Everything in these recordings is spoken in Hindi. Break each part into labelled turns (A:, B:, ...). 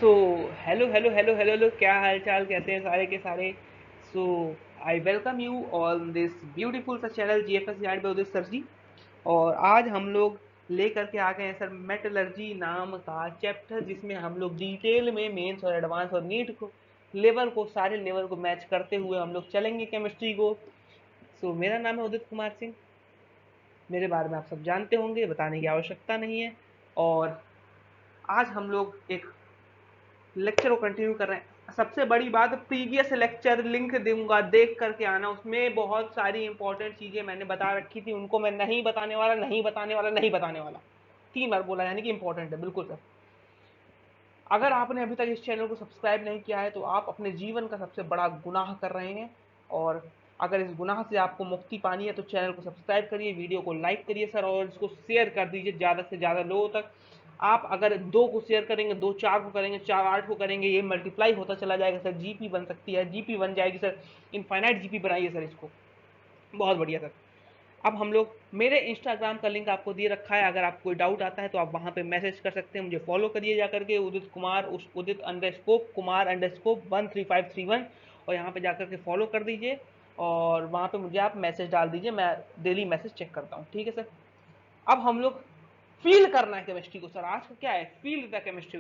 A: सो hello hello hello hello hello, क्या हाल चाल, कैसे हैं सारे के सारे। So I welcome you on this beautiful सा channel GFS guide by Udit sir ji. और आज हम लोग लेकर के आ गए हैं सर मेटलर्जी नाम का चैप्टर, जिसमें हम लोग डिटेल में मेंस और एडवांस और नीट को लेवल को सारे लेवल को मैच करते हुए हम लोग चलेंगे केमिस्ट्री को। सो मेरा नाम है उदित कुमार सिंह। मेरे बारे में आप सब जानते होंगे, बताने की आवश्यकता नहीं है। और आज हम लोग एक लेक्चर को कंटिन्यू कर रहे हैं। सबसे बड़ी बात, प्रीवियस लेक्चर लिंक दूंगा, देख करके आना। उसमें बहुत सारी इंपॉर्टेंट चीजें मैंने बता रखी थी, उनको मैं नहीं बताने वाला, नहीं बताने वाला, नहीं बताने वाला। 3 बार बोला, यानी कि इंपॉर्टेंट है बिल्कुल सर। अगर आपने अभी तक इस चैनल को सब्सक्राइब नहीं किया है तो आप अपने जीवन का सबसे बड़ा गुनाह कर रहे हैं। और अगर इस गुनाह से आपको मुक्ति पानी है तो चैनल को सब्सक्राइब करिए, वीडियो को लाइक करिए सर, और इसको शेयर कर दीजिए ज़्यादा से ज़्यादा लोगों तक। आप अगर 2 को शेयर करेंगे, 2 4 को करेंगे, 4 8 को करेंगे, ये मल्टीप्लाई होता चला जाएगा सर। जीपी बन सकती है, जीपी बन जाएगी सर। इनफाइनाइट जीपी बनाइए सर इसको। बहुत बढ़िया सर। अब हम लोग, मेरे इंस्टाग्राम का लिंक आपको दे रखा है, अगर आपको कोई डाउट आता है तो आप वहाँ पे मैसेज कर सकते हैं। मुझे फॉलो करिए जा करके, उदित कुमार, उदित अंडरस्कोप कुमार अंडरस्कोप 13531, और यहाँ पे जा करके फॉलो कर दीजिए। और वहाँ पे मुझे आप मैसेज डाल दीजिए, मैं डेली मैसेज चेक करता हूँ, ठीक है सर। अब हम लोग फील करना है केमिस्ट्री को सर। आज का क्या है, फील द केमिस्ट्री।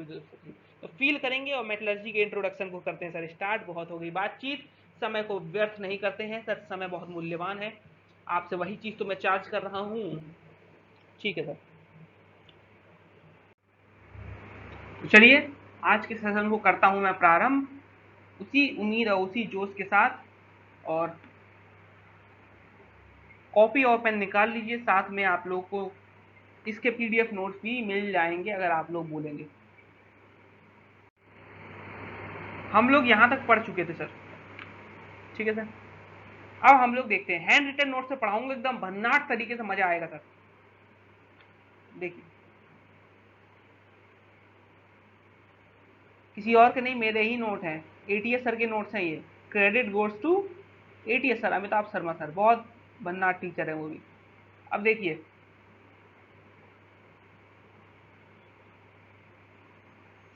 A: तो फील करेंगे और मेटलर्जी के इंट्रोडक्शन को करते हैं सर स्टार्ट। बहुत हो गई बातचीत, समय को व्यर्थ नहीं करते हैं सर, समय बहुत मूल्यवान है। आपसे वही चीज तो मैं चार्ज कर रहा हूँ, ठीक है सर। तो चलिए आज के सेशन को करता हूँ मैं प्रारंभ, उसी उम्मीद और उसी जोश के साथ। और कॉपी और पेन निकाल लीजिए, साथ में आप लोग को इसके पीडीएफ नोट्स भी मिल जाएंगे अगर आप लोग बोलेंगे। हम लोग यहाँ तक पढ़ चुके थे सर, ठीक है सर। अब हम लोग देखते हैं, हैंड रिटन नोट से पढ़ाऊंगा एकदम भन्नाट तरीके से, मजा आएगा सर। देखिए, किसी और के नहीं, मेरे ही नोट हैं, एटीएस सर के नोट्स हैं ये। Credit goes to ATS sir, Amitabh Sharma sir, बहुत भन्नाट टीचर है वो भी। अब देखिए,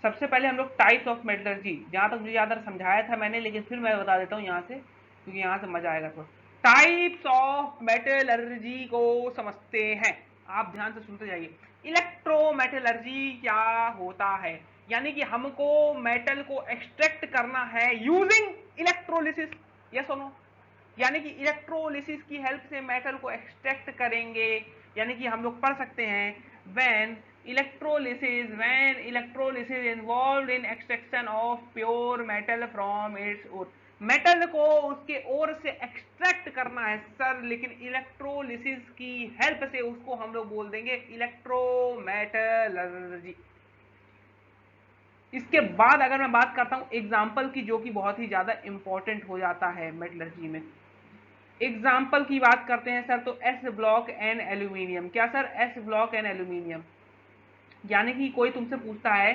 A: सबसे पहले हम लोग टाइप्स ऑफ मेटलर्जी, जहां तक मुझे याद है समझाया था मैंने, लेकिन फिर मैं बता देता हूँ यहाँ से, क्योंकि यहाँ से मजा आएगा थोड़ा। टाइप्स ऑफ मेटलर्जी को समझते हैं, आप ध्यान से सुनते जाइए। इलेक्ट्रोमेटलर्जी क्या होता है, यानी कि हमको मेटल को एक्सट्रैक्ट करना है यूजिंग इलेक्ट्रोलिसिस। यस और नो? यानी कि इलेक्ट्रोलिसिस की हेल्प से मेटल को एक्सट्रैक्ट करेंगे। यानी कि हम लोग पढ़ सकते हैं, when electrolysis involved in extraction of pure metal from its ore। Metal को उसके ओर से एक्सट्रैक्ट करना है सर, लेकिन इलेक्ट्रोलिसिस की हेल्प से उसको हम लोग बोल देंगे इलेक्ट्रोमेटलर्जी। इसके बाद अगर मैं बात करता हूं एग्जाम्पल की, जो कि बहुत ही ज्यादा इंपॉर्टेंट हो जाता है मेटलर्जी में। एग्जाम्पल की बात करते हैं सर, तो एस ब्लॉक एंड एल्यूमिनियम। क्या sir? S block and aluminium. यानी कि कोई तुमसे पूछता है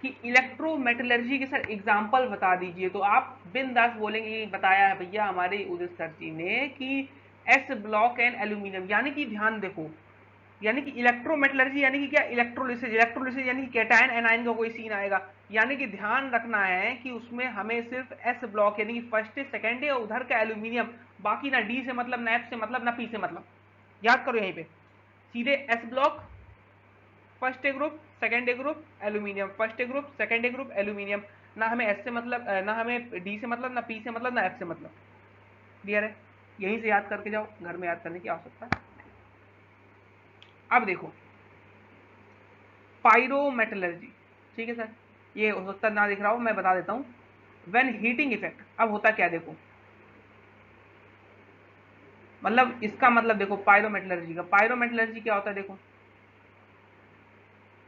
A: कि इलेक्ट्रोमेटलर्जी के सर एग्जाम्पल बता दीजिए, तो आप बिंदास बोलेंगे बताया है भैया हमारे उदित सर जी ने कि एस ब्लॉक एंड एल्यूमिनियम। यानी कि ध्यान देखो, यानी कि इलेक्ट्रोमेटलर्जी यानी कि क्या, इलेक्ट्रोलिसिस। इलेक्ट्रोलिसिस यानी कि कैटायन एनायन का कोई सीन आएगा। यानी कि ध्यान रखना है कि उसमें हमें सिर्फ एस ब्लॉक यानी कि फर्स्ट सेकंड है, उधर का एल्यूमिनियम, बाकी ना डी से मतलब, ना एफ से मतलब, ना पी से मतलब। याद करो यहीं पे, सीधे S block first A group, second A group aluminium, first A group, second A group aluminium. ना हमें एस से मतलब, ना हमें डी से मतलब, ना पी से मतलब, ना एफ से मतलब। क्लियर है? यहीं से याद करके जाओ, घर में याद करने की आवश्यकता है। अब देखो पायरोमेटलर्जी, ठीक है सर। ये हो सकता ना दिख रहा हो, मैं बता देता हूं। व्हेन हीटिंग इफेक्ट, अब होता क्या देखो, मतलब इसका मतलब देखो पायरोमेटलर्जी का, पायरोमेटलर्जी क्या होता है देखो।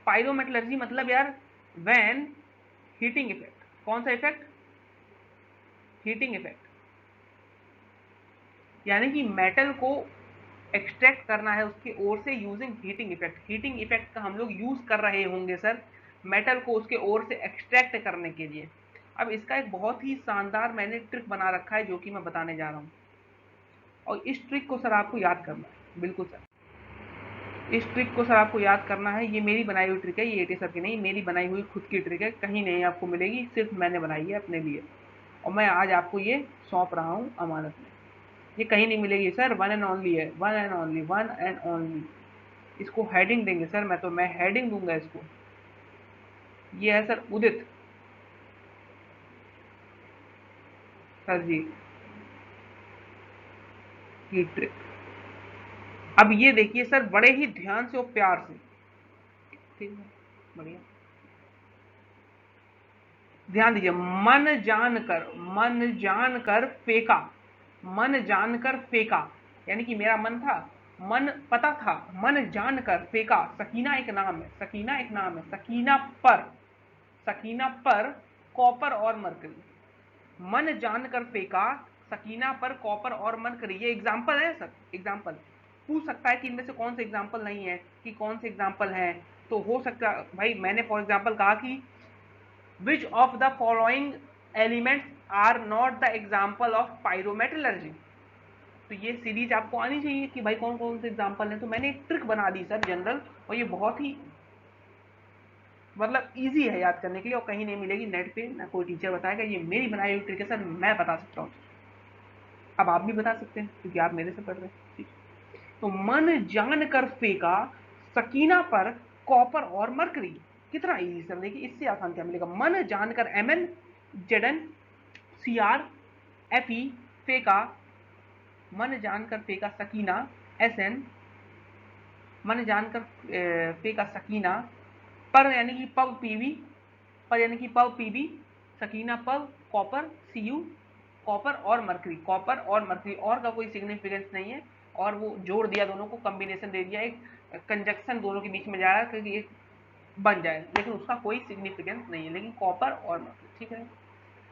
A: पायरोमेटलर्जी मतलब यार, व्हेन हीटिंग इफेक्ट, कौन सा इफेक्ट? Heating effect. यानी कि मेटल को एक्सट्रैक्ट करना है उसकी ओर से using heating effect. Heating effect का हम लोग यूज कर रहे होंगे सर मेटल को उसके ओर से एक्सट्रैक्ट करने के लिए। अब इसका एक बहुत ही शानदार मैंने ट्रिक बना रखा है, जो कि मैं बताने जा रहा हूं, और इस ट्रिक को सर आपको याद करना है, बिल्कुल सर। इस ट्रिक को सर आपको याद करना है, ये मेरी बनाई हुई ट्रिक है, ये एटी सर की नहीं, मेरी बनाई हुई खुद की ट्रिक है, कहीं नहीं आपको मिलेगी, सिर्फ मैंने बनाई है अपने लिए, और मैं आज आपको ये सौंप रहा हूँ अमानत में। ये कहीं नहीं मिलेगी सर, वन एंड ओनली है, one and only, one and only. इसको हेडिंग देंगे सर, मैं हेडिंग दूंगा इसको। ये है सर उदित सर जी की ट्रिक। अब ये देखिए सर, बड़े ही ध्यान से और प्यार से, ठीक है, बढ़िया ध्यान दीजिए। मन जान कर फेंका, मन जान कर फेंका, यानी कि मेरा मन था, मन पता था, मन जान कर फेंका। सकीना एक नाम है, सकीना एक नाम है, सकीना पर, सकीना पर कॉपर और मरकरी, मन जानकर फेंका सकीना पर कॉपर और मरकरी। ये एग्जाम्पल है सर, एग्जाम्पल पूछ सकता है कि इनमें से कौन से एग्जाम्पल नहीं है, कि कौन से एग्जाम्पल है। तो हो सकता है भाई, मैंने फॉर एग्जाम्पल कहा कि which of the following elements are not the example of pyrometallurgy. तो ये सीरीज आपको आनी चाहिए कि भाई कौन कौन से एग्जाम्पल है। तो मैंने एक ट्रिक बना दी सर जनरल, और ये बहुत ही मतलब इजी है याद करने के लिए, और कहीं नहीं मिलेगी नेट पे, ना कोई टीचर बताएगा, ये मेरी बनाई हुई ट्रिक है सर, मैं बता सकता हूँ। अब आप भी बता सकते हैं क्योंकि आप मेरे से पढ़ रहे हैं, ठीक। तो मन जान कर फेंका सकीना पर कॉपर और मरकरी। कितना इजी सर, देखिए इससे आसान क्या मिलेगा। मन जानकर, M N Z N C R F E, फेंका, मन जानकर फेंका सकीना, एस एन, मन जानकर फेंका सकीना, पर यानी कि पब पीवी, पर यानी कि पब पीबी, सकीना पब कॉपर सी यू, कॉपर और मरकरी, कॉपर और मरकरी, और का कोई सिग्निफिकेंस नहीं है, और वो जोड़ दिया, दोनों को कॉम्बिनेशन दे दिया, एक कंजक्शन दोनों के बीच में जा रहा है क्योंकि एक बन जाए, लेकिन उसका कोई सिग्निफिकेंस नहीं है, लेकिन कॉपर और मरकरी, ठीक है।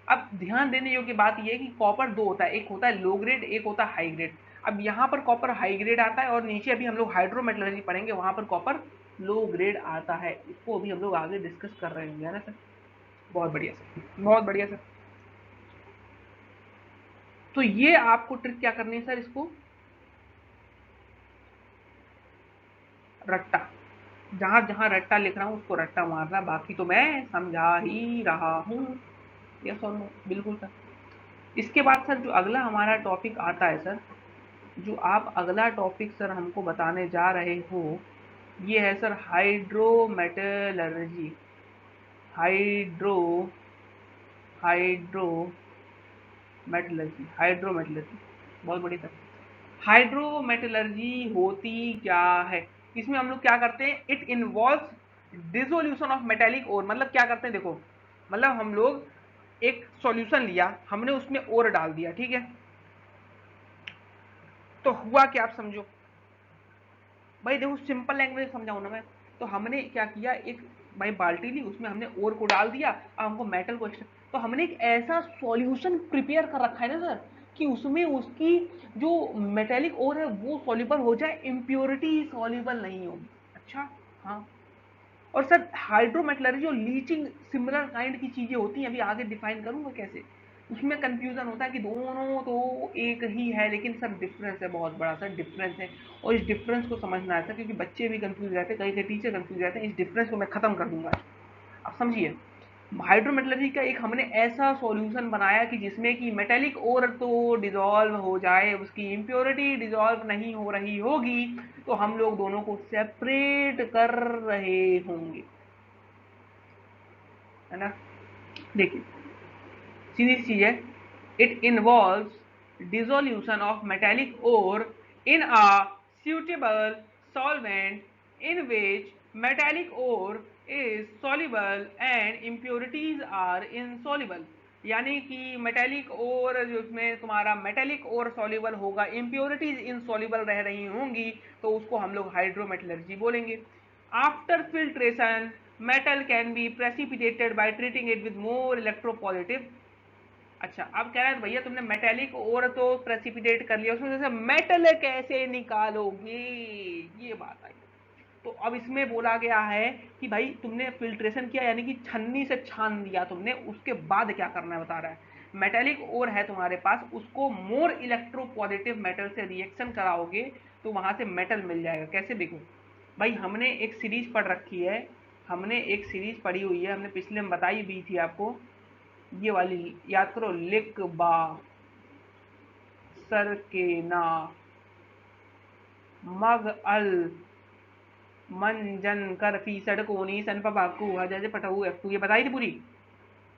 A: अब ध्यान देने योग्य बात यह है कि कॉपर दो होता है, एक होता है लो ग्रेड, एक होता है हाई ग्रेड। अब यहाँ पर कॉपर हाई ग्रेड आता है, और नीचे अभी हम लोग हाइड्रोमेटलर्जी पढ़ेंगे, वहां पर कॉपर लो ग्रेड आता है, इसको अभी हम लोग आगे डिस्कस कर रहे होंगे, है ना सर। बहुत बढ़िया सर, बहुत बढ़िया सर। तो ये आपको ट्रिक क्या करनी है सर, इसको रट्टा, जहां जहां रट्टा लिख रहा हूं उसको रट्टा मारना, बाकी तो मैं समझा ही रहा हूं। यस और नो, बिल्कुल सर। इसके बाद सर जो अगला हमारा टॉपिक आता है सर, जो आप अगला टॉपिक सर हमको बताने जा रहे हो, ये है सर हाइड्रोमेटलर्जी। हाइड्रो हाइड्रोमेटलर्जी, बहुत बड़ी सर। हाइड्रोमेटलर्जी होती क्या है, इसमें हम लोग क्या करते हैं, it involve dissolution of metallic ore. मतलब क्या करते हैं देखो, मतलब हम लोग एक सॉल्यूशन लिया, हमने उसमें ओर डाल दिया, ठीक है, तो हुआ क्या आप समझो भाई, देखो सिंपल लैंग्वेज समझाऊं ना मैं। तो हमने क्या किया, एक भाई बाल्टी ली, उसमें हमने ओर को डाल दिया, अब हमको मेटल को तो हमने एक ऐसा सॉल्यूशन प्रिपेयर कर रखा है ना सर, कि उसमें उसकी जो मेटेलिक ओर है वो सॉल्युबल हो जाए, इम्प्योरिटी सॉल्युबल नहीं होगी। अच्छा, हाँ। और सर हाइड्रोमेटलर्जी जो लीचिंग सिमिलर काइंड की चीजें होती हैं, अभी आगे डिफाइन करूंगा कैसे, उसमें कंफ्यूजन होता है कि दोनों तो एक ही है, लेकिन सर डिफरेंस है, बहुत बड़ा सर डिफरेंस है, और इस डिफरेंस को समझना है सर, क्योंकि बच्चे भी कंफ्यूज रहते हैं, कई कई टीचर कंफ्यूज रहते हैं, इस डिफरेंस को मैं खत्म कर दूंगा। आप समझिए, हाइड्रोमेटलर्जी का एक हमने ऐसा सॉल्यूशन बनाया कि जिसमें कि मेटेलिक ओर तो डिसॉल्व हो जाए, उसकी इम्प्योरिटी डिसॉल्व नहीं हो रही होगी, तो हम लोग दोनों को सेपरेट कर रहे होंगे, है ना। देखिए सीधी चीज है, it involves dissolution of metallic ore in a suitable solvent in which metallic ore is soluble and impurities are insoluble। यानी कि मेटेलिक ओर जिसमें तुम्हारा मेटेलिक ओर सॉल्युबल होगा, इम्प्योरिटीज इनसॉल्युबल रह रही होंगी, तो उसको हम लोग हाइड्रोमेटलर्जी बोलेंगे। After filtration metal can be precipitated by treating it with more electropositive. अच्छा, अब कह रहा है भैया तुमने मेटेलिक ओर तो प्रेसिपिटेट कर लिया, उसमें से मेटल कैसे निकालोगे, ये बात आई। तो अब इसमें बोला गया है कि भाई तुमने फिल्ट्रेशन किया, यानी कि छन्नी से छान दिया तुमने, उसके बाद क्या करना है बता रहा है। मेटेलिक ओर है तुम्हारे पास, उसको मोर इलेक्ट्रो पॉजिटिव मेटल से रिएक्शन कराओगे, तो वहां से मेटल मिल जाएगा। कैसे देखो, भाई हमने एक सीरीज पढ़ रखी है, हमने एक सीरीज पढ़ी हुई है, हमने पिछले में बताई भी थी आपको, ये वाली याद करो, लिक बा सर के ना मग अल मन जन कर फी सड़कोनी सन पबाकू हज पटहू एफ ये बताई थी पूरी।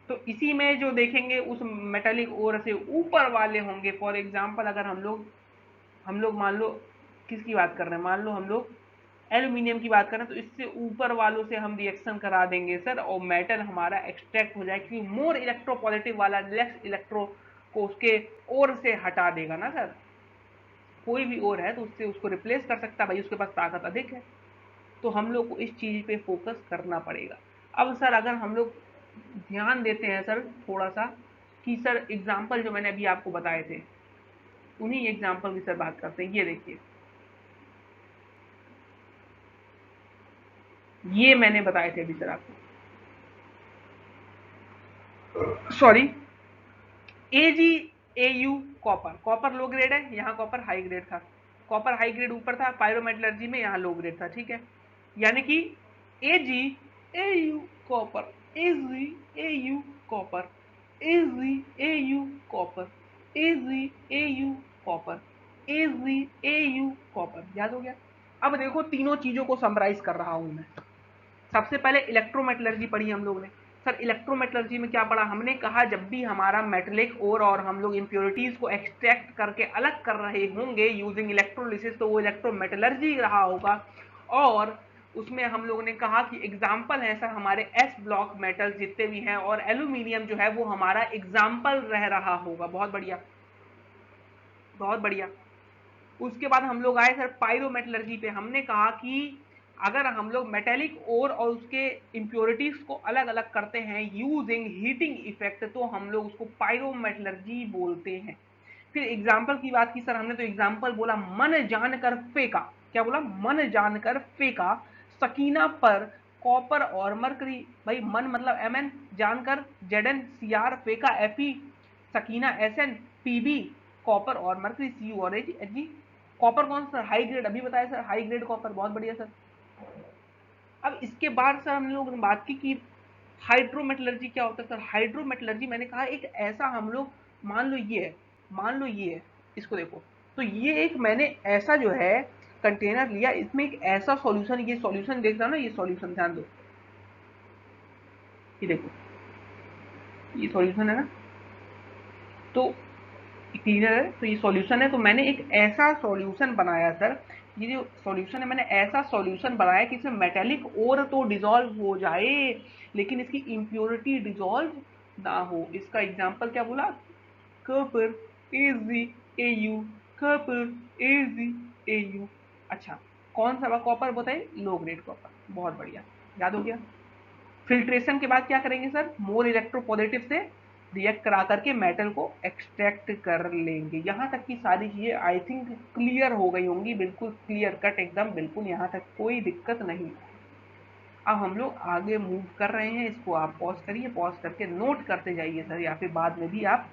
A: तो इसी में जो देखेंगे उस मेटेलिक ओर से ऊपर वाले होंगे, फॉर एग्जाम्पल अगर हम लोग मान लो किसकी बात कर रहे हैं, मान लो हम लोग एल्यूमिनियम की बात करें, तो इससे ऊपर वालों से हम रिएक्शन करा देंगे सर, और मेटल हमारा एक्सट्रैक्ट हो जाए, क्योंकि मोर इलेक्ट्रोपॉजिटिव वाला लेस इलेक्ट्रो को उसके ओर से हटा देगा ना सर। कोई भी और है तो उससे उसको रिप्लेस कर सकता है भाई, उसके पास ताकत अधिक है। तो हम लोग को इस चीज पे फोकस करना पड़ेगा। अब सर अगर हम लोग ध्यान देते हैं सर थोड़ा सा, कि सर एग्जाम्पल जो मैंने अभी आपको बताए थे, उन्हीं एग्जाम्पल की सर बात करते हैं। ये देखिए, ये मैंने बताए थे अभी सर आपको, sorry, A G A U copper, copper low grade है, यहाँ कॉपर हाई ग्रेड था, कॉपर हाई ग्रेड ऊपर था, पायरोमेटलर्जी में यहाँ लो ग्रेड था, ठीक है। यानी कि A G A U copper, A G A U copper, A G A U copper, A G A U copper, A G A U copper, याद हो गया। अब देखो तीनों चीजों को समराइज कर रहा हूं मैं। सबसे पहले इलेक्ट्रोमेटलर्जी पढ़ी हम लोग ने। सर इलेक्ट्रोमेटलर्जी में क्या पढ़ा हमने, कहा जब भी हमारा मेटेलिक ओर और हम लोग इंप्योरिटीज को एक्सट्रैक्ट करके अलग कर रहे होंगे यूजिंग इलेक्ट्रोलिसिस, तो वो इलेक्ट्रोमेटलर्जी रहा होगा। और उसमें हम लोग ने कहा कि एग्जाम्पल है सर हमारे एस ब्लॉक मेटल जितने भी हैं, और एल्यूमिनियम जो है वो हमारा एग्जाम्पल रह रहा होगा। बहुत बढ़िया, बहुत बढ़िया। उसके बाद हम लोग आए सर पायरोमेटलर्जी पे। हमने कहा कि अगर हम लोग मेटेलिक ओर और उसके इंप्योरिटीज को अलग अलग करते हैं यूजिंग हीटिंग इफेक्ट, तो हम लोग उसको पायरोमेटलर्जी बोलते हैं। फिर एग्जाम्पल की बात की सर हमने, तो एग्जाम्पल बोला मन जानकर फेंका, क्या बोला, मन जानकर फेंका सकीना पर कॉपर और मरकरी। भाई मन मतलब एम एन, जानकर जेड एन सी आर, फेंका F E, Sakina S N, P B copper और मरकरी सी यू और एच जी। कॉपर कौन सा, हाई ग्रेड, अभी बताया सर हाई ग्रेड कॉपर, बहुत बढ़िया सर। अब इसके बाद सर हम लोग ने बात की कि हाइड्रोमेटलर्जी क्या होता है सर। हाइड्रोमेटलर्जी मैंने कहा एक ऐसा हम लोग, मान लो ये है, मान लो ये है, इसको देखो, तो ये एक मैंने ऐसा जो है कंटेनर लिया, इसमें एक ऐसा सॉल्यूशन, ये सॉल्यूशन देख रहा ना, ये सॉल्यूशन ध्यान दो, ये देखो, ये सॉल्यूशन है ना, तो क्लियर है, तो ये सॉल्यूशन है, तो मैंने एक ऐसा सॉल्यूशन बनाया सर, ये जो सॉल्यूशन है मैंने ऐसा सॉल्यूशन बनाया कि इसमें मेटेलिक और तो डिसॉल्व हो जाए लेकिन इसकी इम्प्योरिटी डिसॉल्व ना हो। इसका एग्जांपल क्या बोला, कॉपर AgAu, कॉपर AgAu। अच्छा, कौन सा कॉपर बताए, लो ग्रेड कॉपर, बहुत बढ़िया, याद हो गया। फिल्ट्रेशन के बाद क्या करेंगे सर, मोर इलेक्ट्रोपॉजिटिव से रिएक्ट करा करके मेटल को एक्सट्रैक्ट कर लेंगे। यहाँ तक की सारी चीजें आई थिंक क्लियर हो गई होंगी, बिल्कुल क्लियर कट एकदम, बिल्कुल यहाँ तक कोई दिक्कत नहीं। अब हम लोग आगे मूव कर रहे हैं, इसको आप पॉज करिए, पॉज करके नोट करते जाइए सर, या फिर बाद में भी आप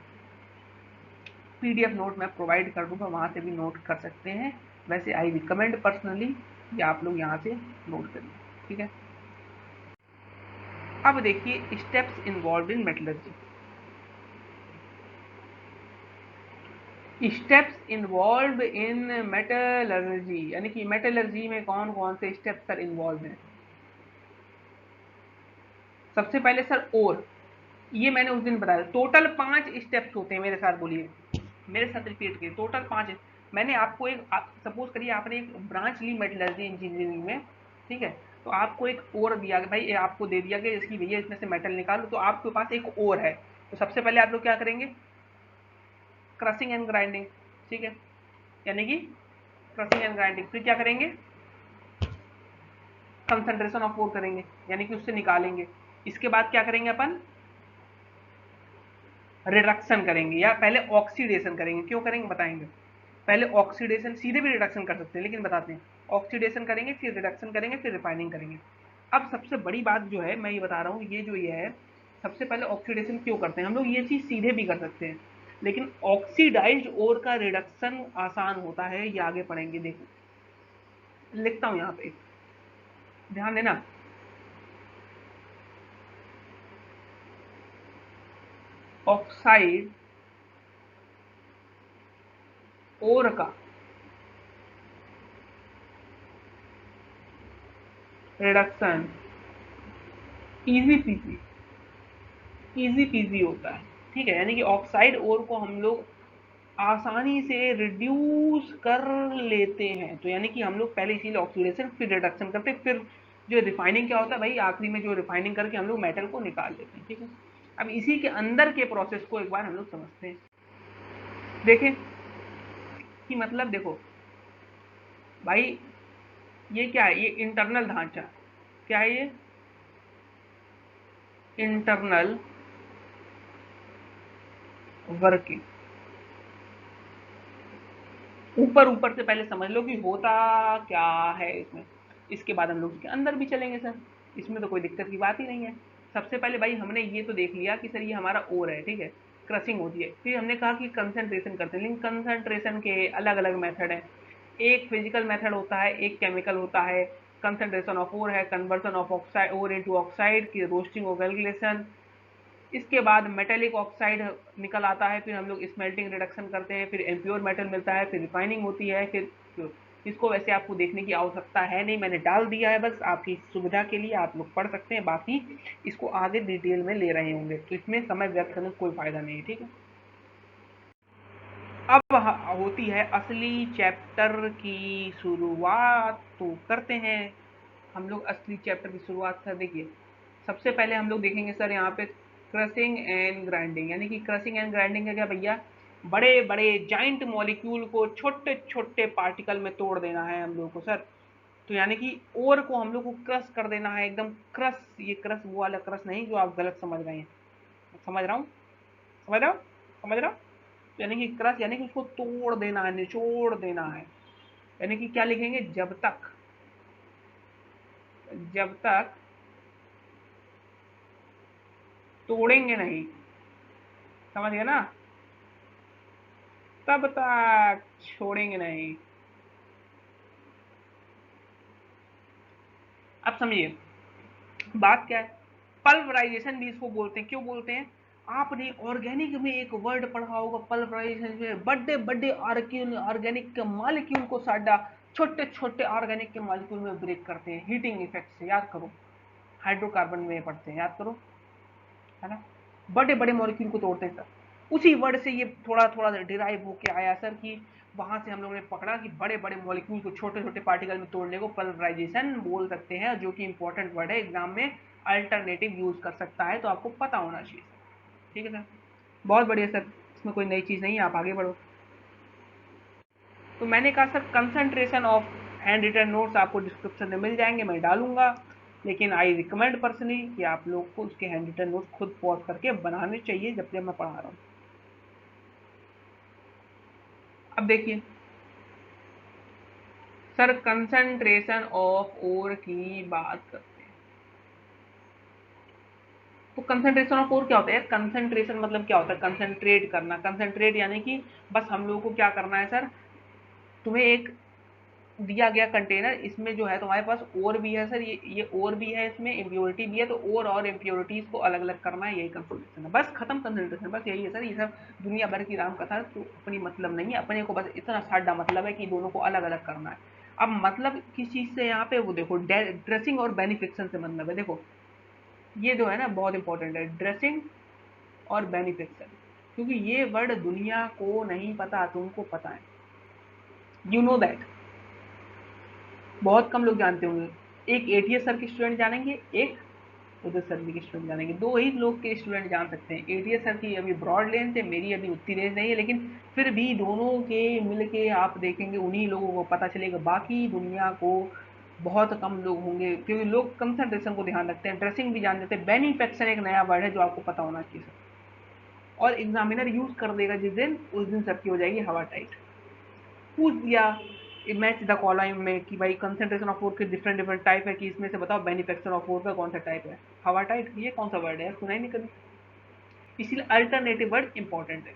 A: पीडीएफ नोट मैं प्रोवाइड कर दूंगा, वहां से भी नोट कर सकते हैं। वैसे आई रिकमेंड पर्सनली कि आप लोग यहाँ से नोट करिए, ठीक है। अब देखिए steps involve in metallurgy. Steps involve in metallurgy, यानी कि मेटलर्जी में कौन कौन से स्टेप्स सर इन्वॉल्व हैं। सबसे पहले सर ओर, ये मैंने उस दिन बताया, टोटल 5 स्टेप्स होते हैं, मेरे साथ बोलिए, मेरे साथ रिपीट कीजिए, टोटल 5। मैंने आपको एक सपोज करिए आपने एक ब्रांच ली मेटलर्जी इंजीनियरिंग में, ठीक है, तो आपको एक ओर दिया गया, भाई आपको दे दिया गया इसकी भैया इसमें से मेटल निकालो, तो आपके पास एक ओर है, तो सबसे पहले आप लोग क्या करेंगे, क्रशिंग एंड ग्राइंडिंग, ठीक है, यानी कि क्रशिंग एंड ग्राइंडिंग। फिर क्या करेंगे, कंसंट्रेशन ऑफ ओर करेंगे, यानी कि उससे निकालेंगे। इसके बाद क्या करेंगे अपन, रिडक्शन करेंगे, या पहले ऑक्सीडेशन करेंगे। क्यों करेंगे बताएंगे, पहले ऑक्सीडेशन, सीधे भी रिडक्शन कर सकते हैं लेकिन बताते हैं, ऑक्सीडेशन करेंगे, फिर रिडक्शन करेंगे, फिर रिफाइनिंग करेंगे। अब सबसे बड़ी बात जो है मैं ये बता रहा हूँ, ये जो ये है, सबसे पहले ऑक्सीडेशन क्यों करते हैं हम लोग, ये चीज सीधे भी कर सकते हैं लेकिन ऑक्सीडाइज्ड ओर का रिडक्शन आसान होता है, ये आगे पढ़ेंगे। देखो लिखता हूँ यहाँ पे, ध्यान देना, ऑक्साइड ओर का reduction easy PG, easy PG होता है, ठीक है। यानी कि ऑक्साइड ओर को हम लोग आसानी से रिड्यूस कर लेते हैं। तो यानी कि हम लोग पहले इसीलिए ऑक्सीडेशन फिर रिडक्शन करते हैं, फिर जो रिफाइनिंग क्या होता है भाई, आखिरी में जो रिफाइनिंग करके हम लोग मेटल को निकाल लेते हैं, ठीक है। अब इसी के अंदर के प्रोसेस को एक बार हम लोग समझते हैं। देखें कि मतलब देखो भाई, ये क्या है, ये इंटरनल ढांचा क्या है, ये इंटरनल वर्किंग। ऊपर ऊपर से पहले समझ लो कि होता क्या है इसमें, इसके बाद हम लोग इसके अंदर भी चलेंगे सर, इसमें तो कोई दिक्कत की बात ही नहीं है। सबसे पहले भाई हमने ये तो देख लिया कि सर ये हमारा ओर है, ठीक है, क्रशिंग होती है। फिर हमने कहा कि कंसंट्रेशन करते हैं, लेकिन कंसंट्रेशन के अलग अलग मेथड हैं। एक फिजिकल मेथड होता है, एक केमिकल होता है। कंसंट्रेशन ऑफ ओर है, conversion of oxide ore into oxide की रोस्टिंग और गैल्गुलेशन। इसके बाद मेटेलिक ऑक्साइड निकल आता है, फिर हम लोग स्मेल्टिंग रिडक्शन करते हैं, फिर इम्प्योर मेटल मिलता है, फिर रिफाइनिंग होती है, फिर इसको वैसे आपको देखने की आवश्यकता है नहीं, मैंने डाल दिया है बस आपकी सुविधा के लिए, आप लोग पढ़ सकते हैं, बाकी इसको आगे डिटेल में ले रहे होंगे, तो इसमें समय व्यर्थ करने का कोई फायदा नहीं है, ठीक है। अब होती है असली चैप्टर की शुरुआत, तो करते हैं हम लोग असली चैप्टर की शुरुआत। सर देखिए, सबसे पहले हम लोग देखेंगे सर यहाँ पे क्रशिंग एंड ग्राइंडिंग। यानी कि क्रशिंग एंड ग्राइंडिंग है क्या भैया, बड़े बड़े जाइंट मॉलिक्यूल को छोटे छोटे पार्टिकल में तोड़ देना है हम लोग को सर। तो यानी कि ओर को हम लोग को क्रश कर देना है, एकदम क्रश। ये क्रश वो वाला क्रश नहीं जो आप गलत समझ रहे हैं, समझ रहा हूँ, समझ रहा हूँ, समझ रहा हूँ। यानी कि क्रश यानी कि उसको तोड़ देना है, निचोड़ देना है। यानी कि क्या लिखेंगे, जब तक तोड़ेंगे नहीं, समझ गए ना, तब तक छोड़ेंगे नहीं। अब समझिए बात क्या है, पल्वराइजेशन भी इसको बोलते हैं। क्यों बोलते हैं, आपने ऑर्गेनिक में एक वर्ड पढ़ा होगा पल्वराइजेशन में, बड़े बड़े ऑर्गेनिक के मॉलिक्यूल को साडा छोटे छोटे ऑर्गेनिक के मॉलिक्यूल में ब्रेक करते हैं हीटिंग इफेक्ट से, याद करो, हाइड्रोकार्बन में पढ़ते हैं, याद करो, है ना। बड़े बड़े मॉलिक्यूल को तोड़ते हैं सर। उसी वर्ड से ये थोड़ा थोड़ा डिराइव होके आया सर, कि वहां से हम लोगों ने पकड़ा कि बड़े बड़े मॉलिक्यूल को छोटे छोटे पार्टिकल में तोड़ने को पल्वराइजेशन बोल सकते हैं, जो कि इंपॉर्टेंट वर्ड है, एग्जाम में अल्टरनेटिव यूज कर सकता है, तो आपको पता होना चाहिए सर, ठीक है सर। बहुत बढ़िया सर, इसमें कोई नई चीज नहीं है, आप आगे बढ़ो। तो मैंने कहा sir concentration of hand written notes आपको डिस्क्रिप्शन में मिल जाएंगे, मैं डालूंगा, लेकिन आई रिकमेंड पर्सनली कि आप लोग को उसके हैंड रिटन नोट्स खुद पॉज करके बनाने चाहिए जब जब मैं पढ़ा रहा हूँ। अब देखिए सर, कंसंट्रेशन ऑफ ओर की बात करते हैं। तो कंसंट्रेशन ऑफ ओर क्या होता है, कंसंट्रेशन मतलब क्या होता है, कंसंट्रेट करना। कंसंट्रेट यानी कि बस हम लोगों को क्या करना है सर, तुम्हें एक दिया गया कंटेनर, इसमें जो है तुम्हारे पास ओर भी है सर, ये ओर भी है, इसमें इम्प्योरिटी भी है, तो ओर और इम्प्योरिटीज को अलग अलग करना है, यही कंसंट्रेशन है, बस खत्म कंसंट्रेशन, बस यही है सर। ये सब दुनिया भर की राम कथा, तो अपनी मतलब नहीं है, अपने को बस इतना सादा मतलब है कि दोनों को अलग अलग करना है। अब मतलब किस चीज से यहाँ पे, वो देखो ड्रेसिंग और बेनिफिक्शन से मतलब है। देखो ये जो है ना बहुत इंपॉर्टेंट है, ड्रेसिंग और बेनिफिक्शन, क्योंकि ये वर्ड दुनिया को नहीं पता, तुमको पता है, यू नो दैट, बहुत कम लोग जानते होंगे। एक एटीएस सर के स्टूडेंट जानेंगे, एक उधर सर के स्टूडेंट जानेंगे, दो ही लोग के स्टूडेंट जान सकते हैं। एटीएस सर की अभी ब्रॉड रेंज है, मेरी अभी उतनी रेंज नहीं है, लेकिन फिर भी दोनों के मिलके आप देखेंगे उन्हीं लोगों को पता चलेगा, बाकी दुनिया को बहुत कम लोग होंगे, क्योंकि लोग कंसंट्रेशन को ध्यान रखते हैं, ड्रेसिंग भी जान देते हैं। बेनिफेक्शन एक नया वर्ड है जो आपको पता होना चाहिए सर, और एग्जामिनर यूज कर देगा जिस दिन, उस दिन सबकी हो जाएगी हवा टाइट। पूछ दिया मैच द कॉलम में कि भाई कंसंट्रेशन ऑफ वोट के डिफरेंट डिफरेंट टाइप है, कि इसमें से बताओ बेनिफेक्शन ऑफ वोट का कौन सा टाइप है, हवा टाइट, ये कौन सा वर्ड है, सुना ही नहीं कभी, इसीलिए अल्टरनेटिव वर्ड इंपॉर्टेंट है।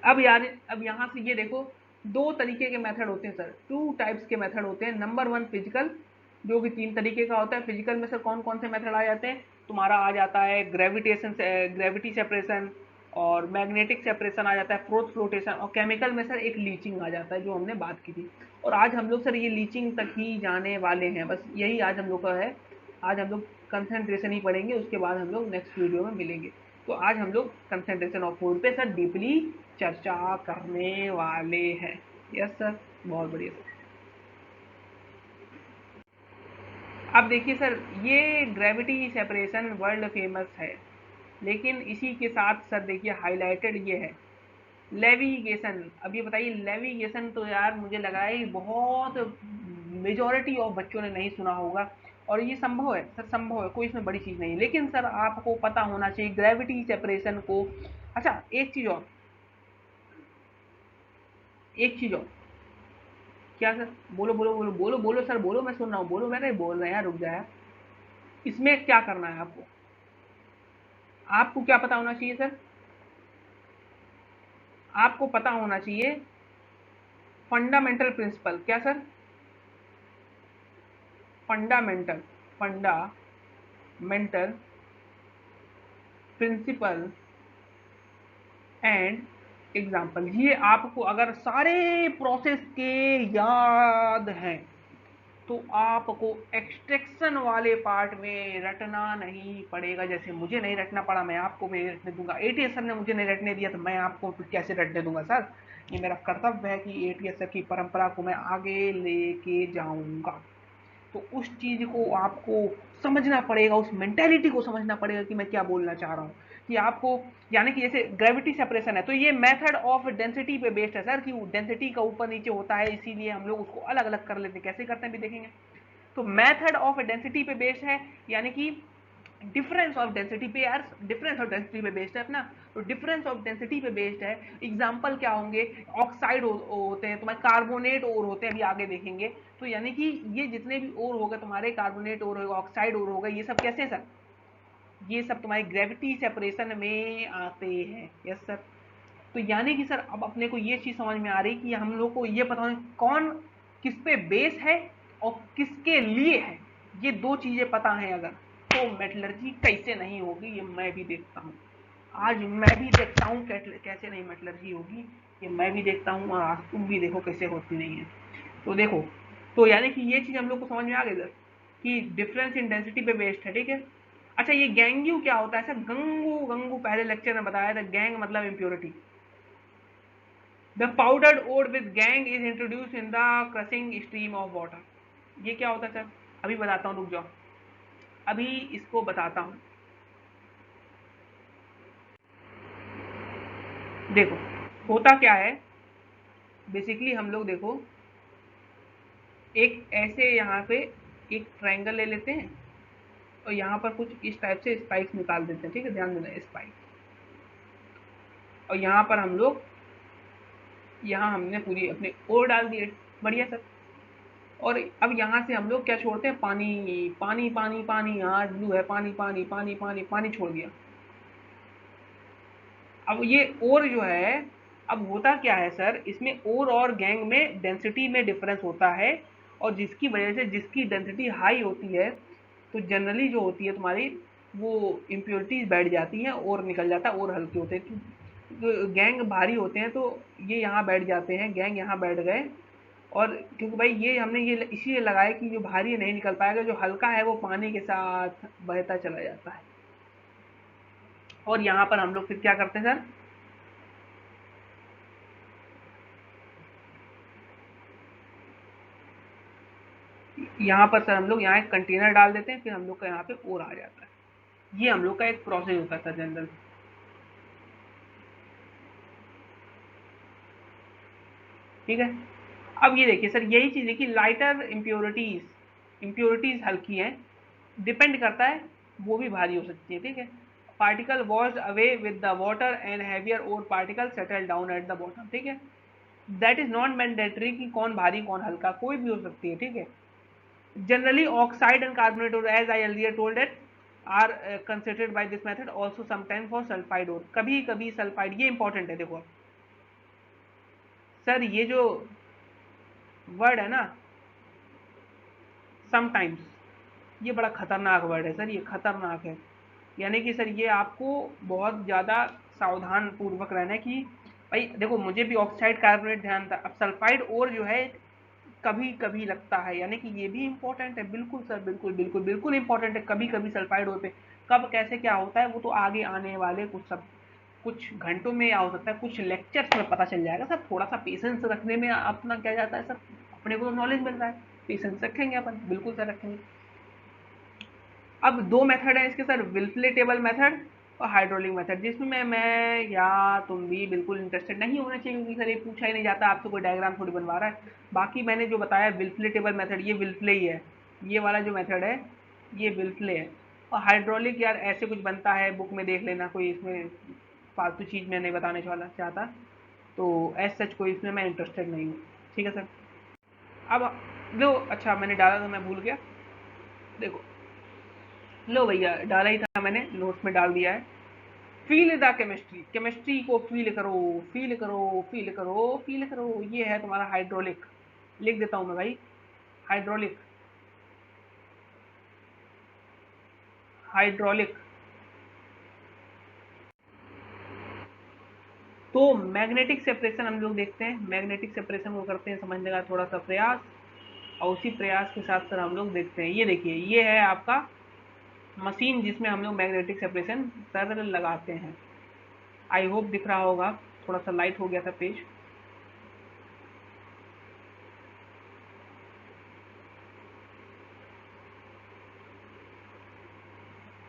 A: अब यार अब यहाँ से ये देखो दो तरीके के मेथड होते हैं सर, 2 टाइप्स के मेथड होते हैं। नंबर 1 फिजिकल, जो कि 3 तरीके का होता है। फिजिकल में सर कौन कौन से मेथड आ जाते हैं? तुम्हारा आ जाता है ग्रेविटेशन से, ग्रेविटी सेपरेशन, और मैग्नेटिक सेपरेशन आ जाता है, फोर्स फ्लोटेशन, और केमिकल में सर एक लीचिंग आ जाता है जो हमने बात की थी। और आज हम लोग सर ये लीचिंग तक ही जाने वाले हैं, बस यही आज हम लोग का है। आज हम लोग कंसंट्रेशन ही पढ़ेंगे, उसके बाद हम लोग नेक्स्ट वीडियो में मिलेंगे। तो आज हम लोग कंसंट्रेशन ऑफ फूड पे सर डीपली चर्चा करने वाले हैं। यस सर, बहुत बढ़िया सर। अब देखिए सर, ये ग्रेविटी सेपरेशन वर्ल्ड फेमस है, लेकिन इसी के साथ सर देखिए हाईलाइटेड ये है लेविगेशन। अब ये बताइए, लेविगेशन तो यार मुझे लगा है बहुत मेजॉरिटी ऑफ बच्चों ने नहीं सुना होगा, और ये संभव है सर, संभव है, कोई इसमें बड़ी चीज़ नहीं है। लेकिन सर आपको पता होना चाहिए ग्रेविटी सेपरेशन को। अच्छा, एक चीज़ और, एक चीज़ और। क्या सर? बोलो बोलो बोलो बोलो बोलो सर, बोलो, मैं सुन रहा हूँ, बोलो। मैंने बोल रहे हैं यार, रुक जाए। इसमें क्या करना है आपको? आपको क्या पता होना चाहिए सर? आपको पता होना चाहिए फंडामेंटल प्रिंसिपल। क्या sir? Fundamental, fundamental principle and example. ये आपको अगर सारे प्रोसेस के याद हैं तो आपको एक्सट्रैक्शन वाले पार्ट में रटना नहीं पड़ेगा। जैसे मुझे नहीं रटना पड़ा, मैं आपको भी रटने दूंगा। एटीएस सर ने मुझे नहीं रटने दिया, तो मैं आपको कैसे रटने दूंगा सर? ये मेरा कर्तव्य है कि एटीएस सर की परंपरा को मैं आगे लेके जाऊंगा। तो उस चीज को आपको समझना पड़ेगा, उस मेंटेलिटी को समझना पड़ेगा कि मैं क्या बोलना चाह रहा हूँ। कि आपको, यानी कि जैसे ग्रेविटी सेपरेशन है, तो ये मेथड ऑफ डेंसिटी पे बेस्ड है सर, कि डेंसिटी का ऊपर नीचे होता है, इसीलिए हम लोग उसको अलग अलग कर लेते हैं। कैसे करते हैं भी देखेंगे। तो मेथड ऑफ डेंसिटी पे बेस्ड है, यानी कि डिफरेंस ऑफ डेंसिटी पे, यार डिफरेंस ऑफ डेंसिटी पे बेस्ड है अपना। तो डिफरेंस ऑफ डेंसिटी पे बेस्ड है। एग्जांपल क्या होंगे? ऑक्साइड होते हैं तुम्हारे, कार्बोनेट और होते हैं, अभी आगे देखेंगे। तो यानी कि ये जितने भी और होगा तुम्हारे, कार्बोनेट और होगा, ऑक्साइड और होगा, ये सब कैसे सर? ये सब तुम्हारे ग्रेविटी सेपरेशन में आते हैं। Yes sir. तो यानी कि सर अब अपने को ये चीज समझ में आ रही कि हम लोग को ये पता होना कौन किस पे बेस है और किसके लिए है। ये दो चीजें पता हैं अगर, तो मेटलर्जी कैसे नहीं होगी ये मैं भी देखता हूँ। आज मैं भी देखता हूँ कैसे नहीं मेटलर्जी होगी, ये मैं भी देखता हूँ, और आज तुम भी देखो कैसे होती नहीं है। तो देखो, तो यानी कि ये चीज हम लोग को समझ में आ गई सर, कि डिफरेंस इन डेंसिटी पे बेस्ड है। ठीक है। अच्छा, ये गैंग्यू क्या होता है सर? गंगू, गंगू पहले लेक्चर में बताया था, गैंग मतलब impurity. The powdered ore with gangue is introduce in the crushing stream of water. ये क्या होता है सर? अभी बताता हूँ, रुक जाओ, अभी इसको बताता हूँ। देखो, होता क्या है, बेसिकली हम लोग देखो, एक ऐसे यहाँ पे एक ट्रायंगल ले लेते हैं, और यहाँ पर कुछ इस टाइप से स्पाइक्स निकाल देते हैं। ठीक है, ध्यान देना, स्पाइक। और यहाँ पर हम लोग, यहाँ हमने पूरी अपने ओर डाल दिए। बढ़िया सर। और अब यहाँ से हम लोग क्या छोड़ते हैं? पानी, पानी पानी पानी, यहाँ ब्लू है, पानी पानी पानी पानी पानी छोड़ दिया। अब ये और जो है, अब होता क्या है सर, इसमें और गैंग में डेंसिटी में डिफरेंस होता है, और जिसकी वजह से जिसकी डेंसिटी हाई होती है, तो जनरली जो होती है तुम्हारी, वो इम्प्योरिटीज बैठ जाती हैं और निकल जाता है, और हल्के होते हैं। तो गैंग भारी होते हैं, तो ये यहाँ बैठ जाते हैं, गैंग यहाँ बैठ गए। और क्योंकि भाई ये हमने ये इसीलिए लगाया कि जो भारी नहीं निकल पाएगा, जो हल्का है वो पानी के साथ बहता चला जाता है। और यहाँ पर हम लोग फिर क्या करते हैं सर? यहाँ पर सर हम लोग यहाँ एक कंटेनर डाल देते हैं, फिर हम लोग का यहाँ पे और आ जाता है। ये हम लोग का एक प्रोसेस होता है सर जनरल। ठीक है। अब ये देखिए सर, यही चीज़ है कि लाइटर इम्प्योरिटीज, इम्प्योरिटीज हल्की हैं, डिपेंड करता है, वो भी भारी हो सकती है। ठीक है। Particle washed away with the water and heavier और particle settle down at the bottom. ठीक है। दैट इज नॉट मैंडेटरी कि कौन भारी कौन हल्का, कोई भी हो सकती है। ठीक है। Generally, oxide and carbonate ore, as I earlier told it, are considered by this method also sometimes for sulfide ore. कभी कभी सल्फाइड, ये इंपॉर्टेंट है देखो। सर ये जो वर्ड है ना समटाइम्स, ये बड़ा खतरनाक वर्ड है सर, ये खतरनाक है। यानी कि सर ये आपको बहुत ज़्यादा सावधान पूर्वक रहना है कि भाई देखो, मुझे भी ऑक्साइड कार्बोनेट ध्यान था, अब सल्फाइड और जो है कभी कभी लगता है, यानी कि ये भी इंपॉर्टेंट है। बिल्कुल सर, बिल्कुल बिल्कुल बिल्कुल इंपॉर्टेंट है। कभी कभी सल्फाइड और पे कब कैसे क्या होता है वो तो आगे आने वाले कुछ घंटों में या हो सकता है कुछ लेक्चर्स में पता चल जाएगा सर। थोड़ा सा पेशेंस रखने में अपना क्या जाता है सर, अपने को तो नॉलेज मिल रहा है, पेशेंस रखेंगे अपन, बिल्कुल सर रखेंगे। अब दो मेथड है इसके सर, विल्फले मेथड और हाइड्रोलिक मेथड, जिसमें मैं या तुम भी बिल्कुल इंटरेस्टेड नहीं होना चाहिए, क्योंकि सर ये पूछा ही नहीं जाता, आपसे कोई डायग्राम थोड़ी बनवा रहा है। बाकी मैंने जो बताया विल्फले मेथड, ये विल्फले ही है, ये वाला जो मेथड है ये विल्फले है। और हाइड्रोलिक यार ऐसे कुछ बनता है, बुक में देख लेना, कोई इसमें फालतू चीज़ मैं नहीं बताने वाला चाहता, तो एज सच कोई इसमें मैं इंटरेस्टेड नहीं हूँ। ठीक है सर। अब लो, अच्छा मैंने डाला था, मैं भूल गया, देखो लो भैया, डाला ही था मैंने, नोट्स में डाल दिया है। फील द केमिस्ट्री, केमिस्ट्री को फील करो, फील करो, फील करो, फील करो। ये है तुम्हारा हाइड्रोलिक, लिख देता हूं मैं भाई, हाइड्रोलिक, हाइड्रोलिक। तो मैग्नेटिक सेपरेशन हम लोग देखते हैं, मैग्नेटिक सेपरेशन को करते हैं समझने का थोड़ा सा प्रयास, और उसी प्रयास के साथ सर हम लोग देखते हैं। ये देखिए, ये है आपका मशीन जिसमें हम लोग मैग्नेटिक सेपरेशन सर लगाते हैं। आई होप दिख रहा होगा, थोड़ा सा लाइट हो गया था पेज।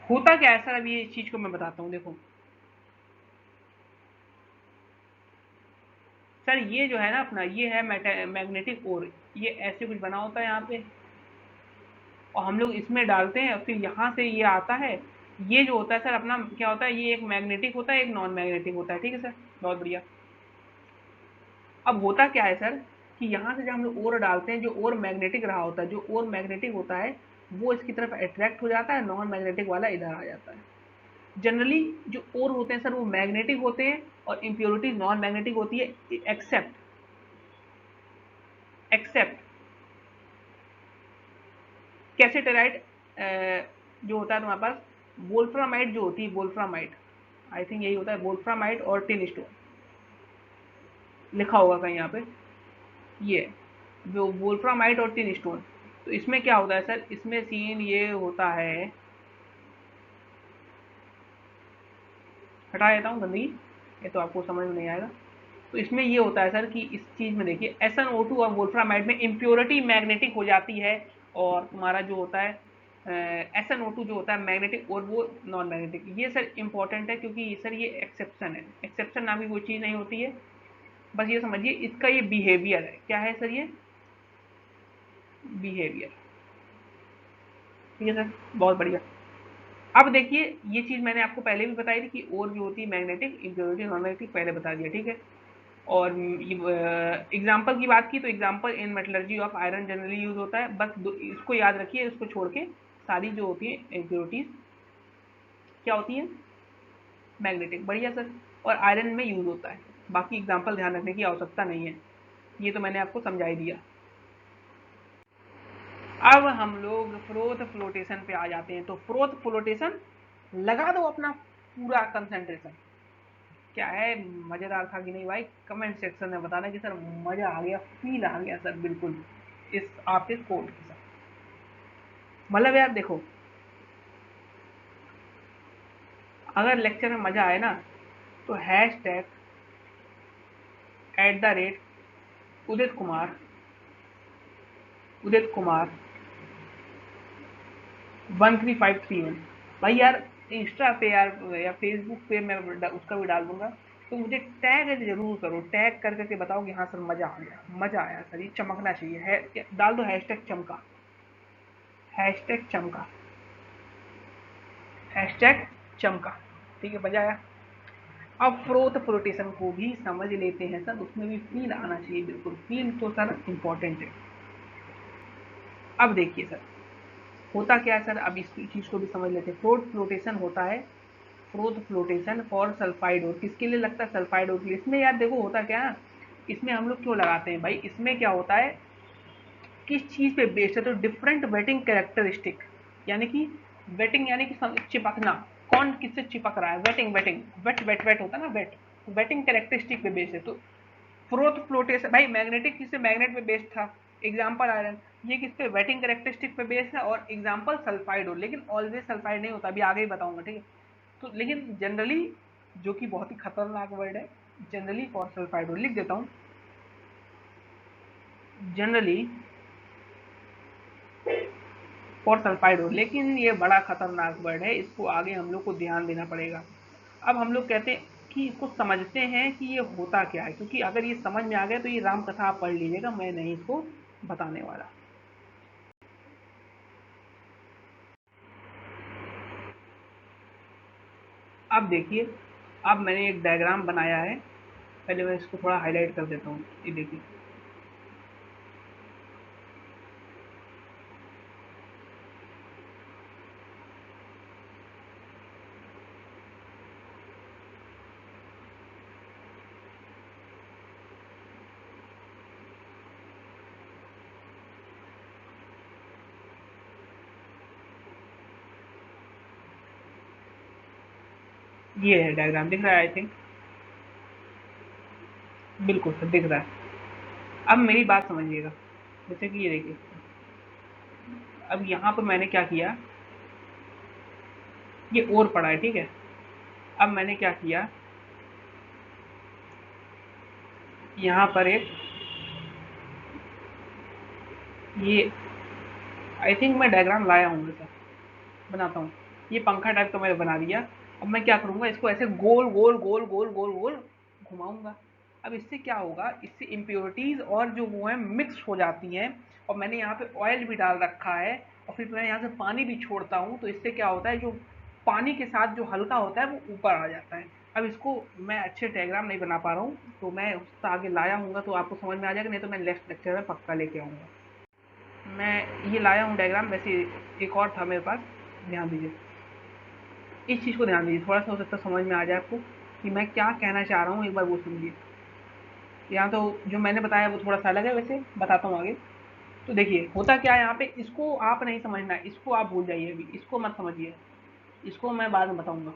A: होता क्या है सर, अभी इस चीज को मैं बताता हूँ, देखो सर, ये जो है ना अपना, ये है मैग्नेटिक ओर, ये ऐसे कुछ बना होता है यहाँ पे, और हम लोग इसमें डालते हैं, और फिर यहाँ से ये आता है। ये जो होता है सर अपना क्या होता है, ये एक मैग्नेटिक होता है, एक नॉन मैग्नेटिक होता है। ठीक है सर, बहुत बढ़िया। अब होता क्या है सर कि यहाँ से जब हम लोग ओर डालते हैं, जो ओर मैग्नेटिक रहा होता है, जो ओर मैग्नेटिक होता है वो इसकी तरफ अट्रैक्ट हो जाता है, नॉन मैग्नेटिक वाला इधर आ जाता है। जनरली जो ओर होते हैं सर वो मैग्नेटिक होते हैं, और इम्प्योरिटीज नॉन मैग्नेटिक होती है, एक्सेप्ट एक्सेप्ट कैसेटेराइट जो होता है तुम्हारे पास, वोल्फ्रामाइट जो होती है, वोल्फ्रामाइट, आई थिंक यही होता है, वोल्फ्रामाइट और टिन स्टोन, लिखा होगा कहीं यहाँ पे, ये जो वोल्फ्रामाइट और टिन स्टोन। तो इसमें क्या होता है सर, इसमें सीन ये होता है, हटा देता हूँ गंदगी, ये तो आपको समझ में नहीं आएगा। तो इसमें ये होता है सर कि इस चीज़ में देखिए, SnO2 और वोल्फ्रामाइड में इम्प्योरिटी मैग्नेटिक हो जाती है, और तुम्हारा जो होता है SnO2 जो होता है मैग्नेटिक, और वो नॉन मैग्नेटिक। ये सर इंपॉर्टेंट है, क्योंकि सर ये एक्सेप्शन है, एक्सेप्शन नाम की कोई चीज़ नहीं होती है। बस ये समझिए इसका ये बिहेवियर है, क्या है सर, ये बिहेवियर। ठीक है सर, बहुत बढ़िया। अब देखिए, ये चीज़ मैंने आपको पहले भी बताई थी कि और जो होती है मैग्नेटिक, इम्प्योरिटी नॉन मैग्नेटिक, पहले बता दिया। ठीक है। और एग्जाम्पल की बात की तो example in metallurgy of iron generally use होता है, बस इसको याद रखिए, इसको छोड़ के सारी जो होती है इम्प्योरिटीज क्या होती है, मैग्नेटिक। बढ़िया सर, और आयरन में यूज होता है, बाकी एग्जाम्पल ध्यान रखने की आवश्यकता नहीं है, ये तो मैंने आपको समझा ही दिया। अब हम लोग फ्रोथ फ्लोटेशन पे आ जाते हैं। तो फ्रोथ फ्लोटेशन लगा दो अपना पूरा कंसंट्रेशन। क्या है, मजेदार था कि नहीं भाई, कमेंट सेक्शन में बताना कि सर मजा आ गया, फील आ गया सर, बिल्कुल इस आपके कोड के साथ। मतलब यार देखो, अगर लेक्चर में मजा आए ना, तो हैश टैग उदित कुमार, उदित कुमार 13531, भाई यार इंस्टा पे यार या फेसबुक पे मैं उसका भी डाल दूंगा, तो मुझे टैग जरूर करो, टैग कर करके बताओ कि हाँ सर मजा आ गया, मजा आया सर, ये चमकना चाहिए है, डाल दो हैशटैग चमका, हैशटैग चमका, हैशटैग चमका। ठीक है, मजा आया। अब फ्रोथ फ्लोटेशन को भी समझ लेते हैं सर, उसमें भी फील आना चाहिए, बिल्कुल फील तो सर इंपॉर्टेंट है। अब देखिए सर, होता क्या है सर, अब इस चीज को भी समझ लेते हैं। फ्रोथ फ्लोटेशन होता है, फ्रोथ फ्लोटेशन फॉर सल्फाइड और किसके लिए लगता है, सल्फाइड और के लिए। इसमें यार देखो होता क्या है, इसमें हम लोग क्यों लगाते हैं भाई, इसमें क्या होता है, किस चीज़ पे बेस्ड है, तो डिफरेंट वेटिंग कैरेक्टरिस्टिक, यानी कि वेटिंग यानी कि चिपकना, कौन किससे चिपक रहा है, wetting wetting wet wet wet होता है ना, वेट, वेटिंग कैरेक्टरिस्टिक पे बेस्ड है। तो फ्रोथ फ्लोटेशन भाई, मैग्नेटिक किससे, मैग्नेट पे बेस्ड था, एग्जाम्पल आयरन, ये किस पे, वेटिंग कैरेक्टरिस्टिक पे बेस्ड है, और एग्जाम्पल सल्फाइड हो, लेकिन ऑलवेज सल्फाइड नहीं होता, अभी आगे ही बताऊंगा, ठीक है। तो लेकिन जनरली, जो कि बहुत ही खतरनाक वर्ड है, जनरली फॉर सल्फाइड हो, लिख देता हूँ, जनरली फॉर सल्फाइड हो, लेकिन ये बड़ा खतरनाक वर्ड है, इसको आगे हम लोग को ध्यान देना पड़ेगा। अब हम लोग कहते हैं कि इसको समझते हैं कि ये होता क्या है, क्योंकि अगर ये समझ में आ गया तो ये राम कथा आप पढ़ लीजिएगा, मैं नहीं इसको बताने वाला। अब देखिए, अब मैंने एक डायग्राम बनाया है, पहले मैं इसको थोड़ा हाईलाइट कर देता हूँ, ये देखिए, ये है डायग्राम, दिख रहा है आई थिंक, बिल्कुल सर दिख रहा है। अब मेरी बात समझिएगा, जैसे कि ये देखिए, अब यहाँ पर मैंने क्या किया, ये और पड़ा है, ठीक है। अब मैंने क्या किया, यहाँ पर एक, ये आई थिंक मैं डायग्राम लाया हूँ सर, बनाता हूँ, ये पंखा टाइप का मैंने बना दिया। अब मैं क्या करूँगा, इसको ऐसे गोल गोल गोल गोल गोल गोल घुमाऊंगा। अब इससे क्या होगा, इससे इम्प्योरिटीज और जो वो है मिक्स हो जाती हैं, और मैंने यहाँ पे ऑयल भी डाल रखा है, और फिर मैं यहाँ से पानी भी छोड़ता हूँ, तो इससे क्या होता है, जो पानी के साथ जो हल्का होता है वो ऊपर आ जाता है। अब इसको मैं अच्छे डायग्राम नहीं बना पा रहा हूँ, तो मैं उससे आगे लाया हूँ तो आपको समझ में आ जाएगा, नहीं तो मैं नेक्स्ट लेक्चर में पक्का लेके आऊँगा। मैं ये लाया हूँ डायग्राम, वैसे एक और था मेरे पास, ध्यान दीजिए, इस चीज़ को ध्यान दीजिए, थोड़ा सा हो सकता है समझ में आ जाए आपको कि मैं क्या कहना चाह रहा हूँ, एक बार वो समझिए। यहाँ तो जो मैंने बताया वो थोड़ा सा अलग है, वैसे बताता हूँ आगे। तो देखिए होता क्या है यहाँ पे, इसको आप नहीं समझना है, इसको आप भूल जाइए, अभी इसको मत समझिए, इसको मैं बाद में बताऊंगा।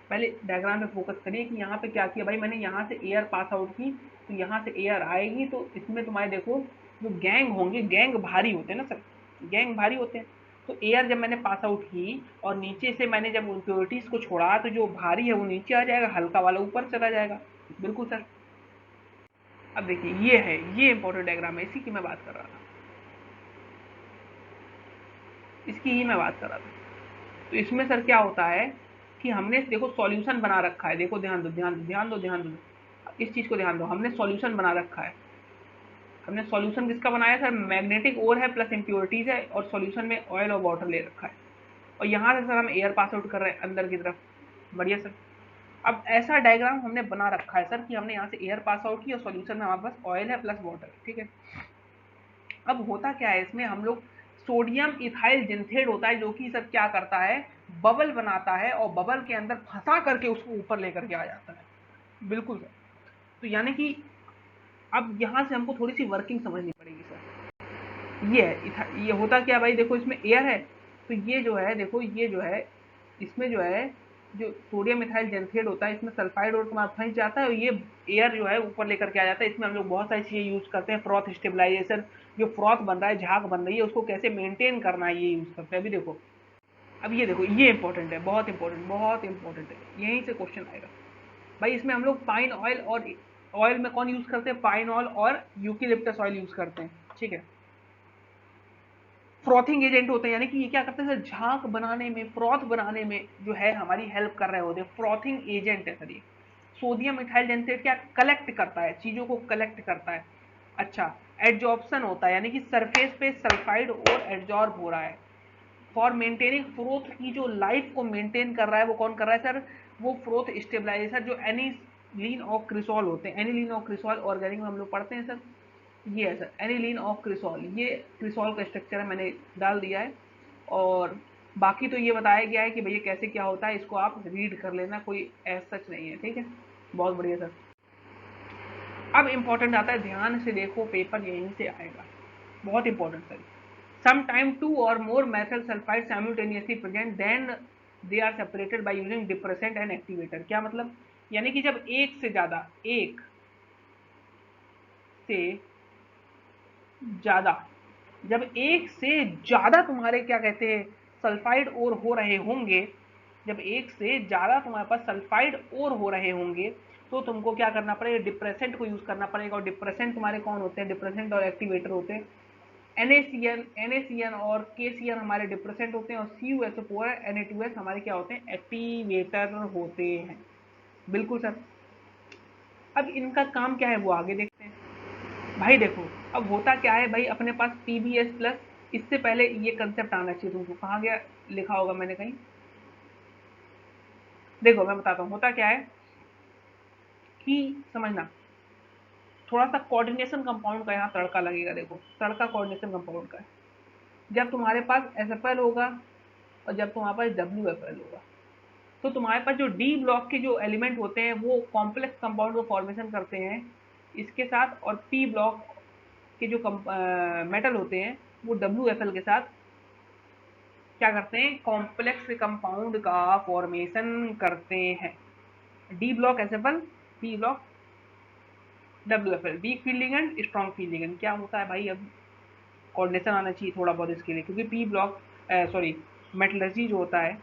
A: पहले डायग्राम पे फोकस करिए कि यहाँ पे क्या किया भाई, मैंने यहाँ से एयर पास आउट की, तो यहाँ से एयर आएगी, तो इसमें तुम्हारे देखो जो गैंग होंगे, गैंग भारी होते हैं ना सर, गैंग भारी होते हैं। तो एयर जब मैंने पास आउट की और नीचे से मैंने जब इम्प्योरिटीज को छोड़ा, तो जो भारी है वो नीचे आ जाएगा, हल्का वाला ऊपर चला जाएगा। बिल्कुल सर। अब देखिए ये है, ये इंपॉर्टेंट डायग्राम है, इसी की मैं बात कर रहा था, इसकी ही मैं बात कर रहा था। तो इसमें सर क्या होता है कि हमने देखो सॉल्यूशन बना रखा है, देखो ध्यान दो ध्यान दो ध्यान दो ध्यान दो, इस चीज को ध्यान दो, हमने सॉल्यूशन बना रखा है। हमने सॉल्यूशन किसका बनाया सर, मैग्नेटिक ओर है प्लस इम्प्योरिटीज है, और सॉल्यूशन में ऑयल और वाटर ले रखा है, और यहाँ से सर हम एयर पास आउट कर रहे हैं अंदर की तरफ। बढ़िया सर। अब ऐसा डायग्राम हमने बना रखा है सर कि हमने यहाँ से एयर पास आउट की और सॉल्यूशन में हमारे पास ऑयल है प्लस वाटर, ठीक है। अब होता क्या है इसमें, हम लोग सोडियम इथाइल जिंथेट होता है, जो कि सर क्या करता है, बबल बनाता है, और बबल के अंदर फंसा करके उसको ऊपर लेकर के आ जाता है। बिल्कुल सर। तो यानी कि अब यहाँ से हमको थोड़ी सी वर्किंग समझनी पड़ेगी सर। ये है, ये होता क्या भाई, देखो इसमें एयर है, तो ये जो है देखो, ये जो है, इसमें जो है, जो सोडियम मिथाइल जेनथेट होता है, इसमें सल्फाइड और तुम्हारा फंस जाता है, और ये एयर जो है ऊपर लेकर के आ जाता है। इसमें हम लोग बहुत सारी चीज़ें यूज़ करते हैं, फ्रॉथ स्टेबलाइजेशन, जो फ्रॉथ बन रहा है, झाग बन रही है, उसको कैसे मेंटेन करना है, ये यूज़ करते हैं। अभी देखो, अब ये देखो, ये इंपॉर्टेंट है, बहुत इंपॉर्टेंट, बहुत इंपॉर्टेंट है, यहीं से क्वेश्चन आएगा भाई। इसमें हम लोग पाइन ऑयल, और ऑयल में कौन यूज़ करते हैं, पाइन ऑयल और यूकेलिप्टस ऑयल यूज़ करते हैं, ठीक है। फ्रॉथिंग एजेंट होते हैं, यानी कि ये क्या करते हैं सर, झाग बनाने में, फ्रॉथ बनाने में जो है हमारी हेल्प कर रहे होते हैं, फ्रॉथिंग एजेंट है सर ये। सोडियम मिथाइल जेनसेट क्या कलेक्ट करता है, चीजों को कलेक्ट करता है। अच्छा, एड्जॉर्प्शन होता है, यानी कि सरफेस पे सल्फाइड और एड्जॉर्ब हो रहा है। फॉर मेंटेनिंग फ्रोथ की जो लाइफ को मेंटेन कर रहा है, वो कौन कर रहा है सर, वो फ्रोथ स्टेबलाइजर जो एनिलीन और क्रिसॉल होते हैं। एनिलीन और क्रिसॉल ऑर्गेनिक में हम लोग पढ़ते हैं सर, ये है सर एनिलीन ऑफ क्रिसॉल, ये क्रिसॉल का स्ट्रक्चर है, मैंने डाल दिया है। और बाकी तो ये बताया गया है कि भैया कैसे क्या होता है, इसको आप रीड कर लेना, कोई ऐसा सच नहीं है, ठीक है। बहुत बढ़िया सर। अब इंपॉर्टेंट आता है, ध्यान से देखो, पेपर यहीं से आएगा, बहुत important sir. Sometime two or more methyl sulfide simultaneously present, then they are separated by using depressant and activator। क्या मतलब, यानी कि जब एक से ज्यादा जब एक से ज्यादा तुम्हारे क्या कहते हैं सल्फाइड और हो रहे होंगे, जब एक से ज्यादा तुम्हारे पास सल्फाइड और हो रहे होंगे, तो तुमको क्या करना पड़ेगा, डिप्रेसेंट को यूज करना पड़ेगा। और डिप्रेसेंट तुम्हारे कौन होते हैं, डिप्रेसेंट और एक्टिवेटर होते हैं। NaCN और KCN हमारे डिप्रेसेंट होते हैं, और CuSO4 Na2S हमारे क्या होते हैं, एक्टिवेटर होते हैं। बिल्कुल सर। अब इनका काम क्या है वो आगे देखते हैं। भाई देखो, अब होता क्या है भाई, अपने पास PbS प्लस, इससे पहले ये कंसेप्ट आना चाहिए तुमको, कहाँ गया, लिखा होगा मैंने कहीं, देखो मैं बताता हूँ होता क्या है कि समझना, थोड़ा सा कोऑर्डिनेशन कंपाउंड का यहाँ तड़का लगेगा। देखो तड़का कोऑर्डिनेशन कंपाउंड का है। जब तुम्हारे पास SFL होगा और जब तुम्हारे पास WFL होगा, तो तुम्हारे पास जो डी ब्लॉक के जो एलिमेंट होते हैं वो कॉम्प्लेक्स कंपाउंड को फॉर्मेशन करते हैं इसके साथ, और पी ब्लॉक के जो मेटल होते हैं वो WFL के साथ क्या करते हैं, कॉम्प्लेक्स कंपाउंड का फॉर्मेशन करते हैं। D block SFL, P block WFL, weak field ligand, strong field ligand. क्या होता है भाई, अब कोऑर्डिनेशन आना चाहिए थोड़ा बहुत इसके लिए, क्योंकि पी ब्लॉक सॉरी मेटलर्जी जो होता है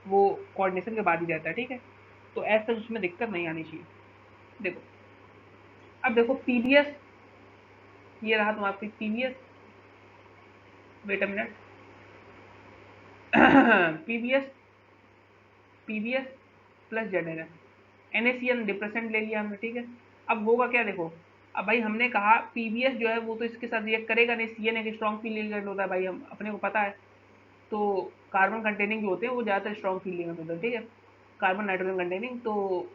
A: वो कोऑर्डिनेशन के बाद ही रहता है, ठीक है। तो ऐसा उसमें दिक्कत नहीं आनी चाहिए। देखो अब देखो PbS, ये रहा तुम्हारा PbS, wait a minute, PbS PbS plus ZnS, NaCN depressant ले लिया हमने, ठीक है। अब होगा क्या, देखो अब भाई हमने कहा PbS जो है वो तो इसके साथ रिएक्ट करेगा नहीं, CN एक स्ट्रॉन्ग फील्ड लिगेंड होता है भाई, हम अपने को पता है। तो कार्बन कंटेनिंग जो होते हैं वो ज़्यादातर स्ट्रॉन्ग फील्ड लिगेंड होते हैं, ठीक है, कार्बन नाइट्रोजन कंटेनिंग। तो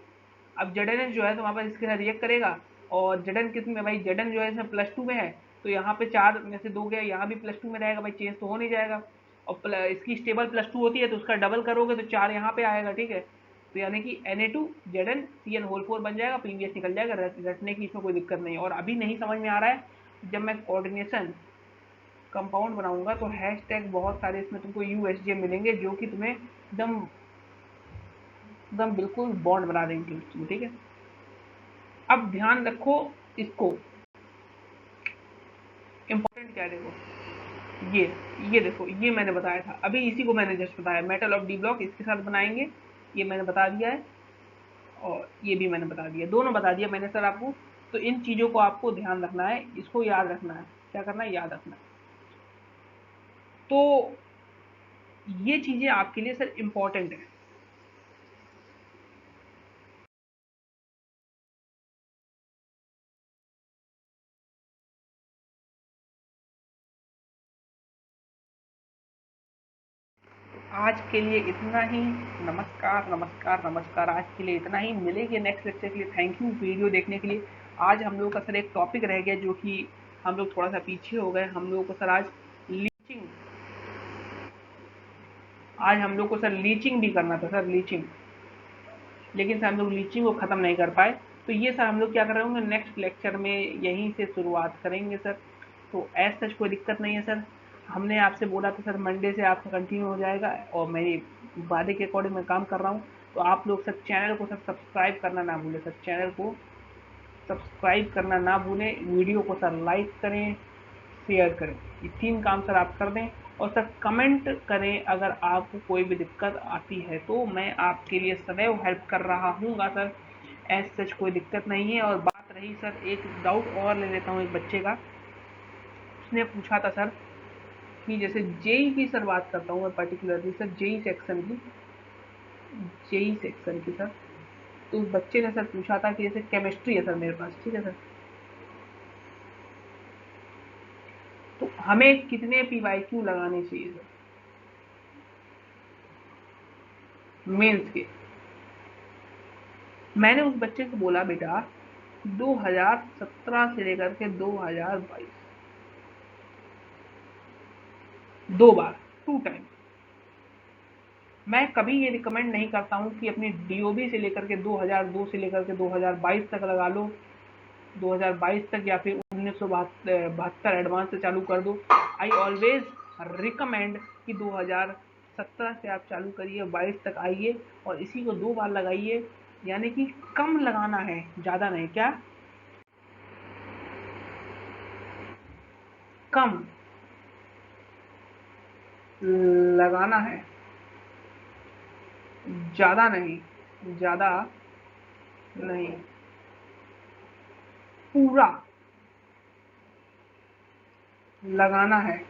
A: अब ZnS जो है तो वहाँ पर इसके साथ रिएक्ट करेगा, और Zn किस में भाई, Zn जो है इसमें +2 में है, तो यहाँ पे 4 में से 2 गया, यहाँ भी +2 में रहेगा भाई, चेंज तो हो नहीं जाएगा। और इसकी स्टेबल +2 होती है तो उसका डबल करोगे तो 4 यहाँ पे आएगा, ठीक है। तो यानी कि Na2 Zn CN होल 4 बन जाएगा, PbS निकल जाएगा, रटने की इसमें कोई दिक्कत नहीं है। और अभी नहीं समझ में आ रहा है, जब मैं कोऑर्डिनेशन कंपाउंड बनाऊंगा तो हैशटैग बहुत सारे इसमें तुमको USJ मिलेंगे, जो कि तुम्हें एकदम एकदम बिल्कुल बॉन्ड बना देंगे उसमें, ठीक है। अब ध्यान रखो इसको, इंपॉर्टेंट क्या है, देखो ये देखो, ये मैंने बताया था अभी, इसी को मैंने जस्ट बताया, मेटल ऑफ डी ब्लॉक इसके साथ बनाएंगे, ये मैंने बता दिया है, और ये भी मैंने बता दिया, दोनों बता दिया मैंने सर आपको। तो इन चीज़ों को आपको ध्यान रखना है, इसको याद रखना है, क्या करना है, याद रखना है। तो ये चीज़ें आपके लिए सर इंपॉर्टेंट है। आज के लिए इतना ही, नमस्कार नमस्कार नमस्कार, आज के लिए इतना ही, मिलेंगे नेक्स्ट लेक्चर के लिए। थैंक यू वीडियो देखने के लिए। आज हम लोग का सर एक टॉपिक रह गया जो कि हम लोग थोड़ा सा पीछे हो गए, हम लोगों को सर आज हम लोग को सर लीचिंग भी करना था सर, लीचिंग, लेकिन सर हम लोग लीचिंग को ख़त्म नहीं कर पाए। तो ये सर हम लोग क्या कर रहे होंगे, नेक्स्ट लेक्चर में यहीं से शुरुआत करेंगे सर। तो ऐसा सच कोई दिक्कत नहीं है सर, हमने आपसे बोला था सर मंडे से आपका कंटिन्यू हो जाएगा, और मेरी वादे के अकॉर्डिंग मैं काम कर रहा हूँ। तो आप लोग सर चैनल को सर सब्सक्राइब करना ना भूलें, सर चैनल को सब्सक्राइब करना ना भूलें, वीडियो को सर लाइक करें, शेयर करें, ये 3 काम सर आप कर दें। और सर कमेंट करें, अगर आपको कोई भी दिक्कत आती है तो मैं आपके लिए सदैव हेल्प कर रहा हूँगा सर, ऐसा सच कोई दिक्कत नहीं है। और बात रही सर, एक डाउट और ले लेता हूँ एक बच्चे का, उसने पूछा था सर कि जैसे जेई की सर बात करता हूँ मैं पर्टिकुलरली सर, जेई सेक्शन की सर। तो उस बच्चे ने सर पूछा था कि जैसे केमिस्ट्री है सर मेरे पास, ठीक है सर, तो हमें कितने PYQ लगाने चाहिए सर मेंस के। मैंने उस बच्चे को बोला बेटा 2017 से लेकर के 2022 2 बार, 2 टाइम, मैं कभी ये रिकमेंड नहीं करता हूँ कि अपनी DOB से लेकर के 2002 से लेकर के 2022 तक लगा लो, 2022 तक, या फिर 1972 एडवांस से चालू कर दो। आई ऑलवेज रिकमेंड कि 2017 से आप चालू करिए, 22 तक आइए और इसी को 2 बार लगाइए, यानी कि कम लगाना है, ज़्यादा नहीं। क्या? कम लगाना है, ज़्यादा नहीं, ज़्यादा नहीं। पूरा लगाना है,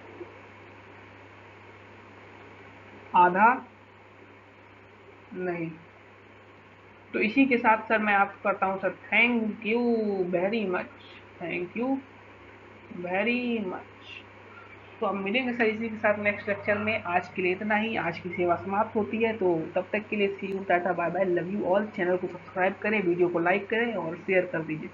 A: आधा नहीं। तो इसी के साथ सर मैं आपको करता हूँ sir, thank you very much, thank you very much. तो अब मिलेंगे सर इसी के साथ नेक्स्ट लेक्चर में। आज के लिए इतना ही, आज की सेवा समाप्त होती है। तो तब तक के लिए see you, tata, bye bye, love you all. Channel को सब्सक्राइब करें, वीडियो को लाइक करें और शेयर कर दीजिए।